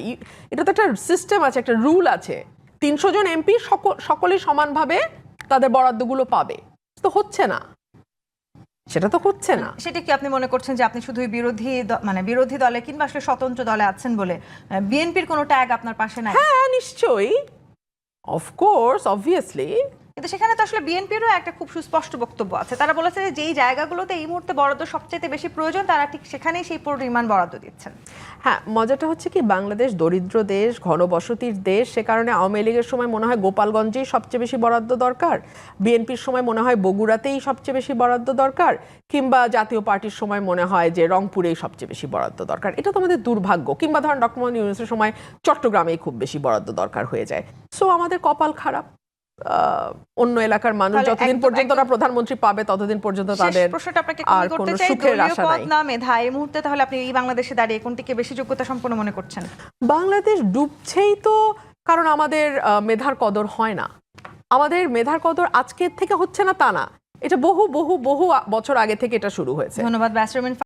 এটা তো একটা সিস্টেম আছে, একটা রুল আছে। 300 জন এমপি সকলে সমানভাবে তাদের বরাদ্দগুলো পাবে, তো হচ্ছে না, সেটা তো হচ্ছে না। সেটা কি আপনি মনে করছেন যে আপনি শুধুই বিরোধী দলে কিংবা আসলে স্বতন্ত্র দলে আছেন বলে বিএনপির কোনো ট্যাগ আপনার পাশে নাই? হ্যাঁ, নিশ্চয়ই, অফকোর্স, অবভিয়াসলি। কিন্তু সেখানে তো আসলে বিএনপিরও একটা খুব সুস্পষ্ট বক্তব্য আছে। তারা বলেছে যে যেই জায়গাগুলোতে এই মুহূর্তে বরাদ্দ সবচেয়ে বেশি প্রয়োজন, তারা ঠিক সেখানেই সেই পরিমাণ বরাদ্দ দিচ্ছেন। হ্যাঁ, মজাটা হচ্ছে কি, বাংলাদেশ দরিদ্র দেশ, ঘনবসতির দেশ, সে কারণে আওয়ামী লীগের সময় মনে হয় গোপালগঞ্জেই সবচেয়ে বেশি বরাদ্দ দরকার, বিএনপির সময় মনে হয় বগুড়াতেই সবচেয়ে বেশি বরাদ্দ দরকার, কিংবা জাতীয় পার্টির সময় মনে হয় যে রংপুরেই সবচেয়ে বেশি বরাদ্দ দরকার। এটা তো আমাদের দুর্ভাগ্য। কিংবা ধরেন ডক্টর মোহাম্মদ ইউনূসের সময় চট্টগ্রামেই খুব বেশি বরাদ্দ দরকার হয়ে যায়। সো আমাদের কপাল খারাপ। অন্য এলাকার মানুষ যতদিন পর্যন্ত ওরা প্রধানমন্ত্রী পাবে ততদিন পর্যন্ত তাদের প্রশ্নটা আপনাকে আর করতে কোনো চাই, সুখের দলীয় আশা পদ নাই। না মেধা, এই মুহূর্তে তাহলে আপনি এই বাংলাদেশে দাঁড়িয়ে কোনটিকে বেশি যোগ্যতা সম্পন্ন মনে করছেন? বাংলাদেশ ডুবছেই তো কারণ আমাদের মেধার কদর হয় না। আমাদের মেধার কদর আজকের থেকে হচ্ছে না তা না, এটা বহু বহু বহু বছর আগে থেকে এটা শুরু হয়েছে। ধন্যবাদ ব্যারিস্টার রুমিন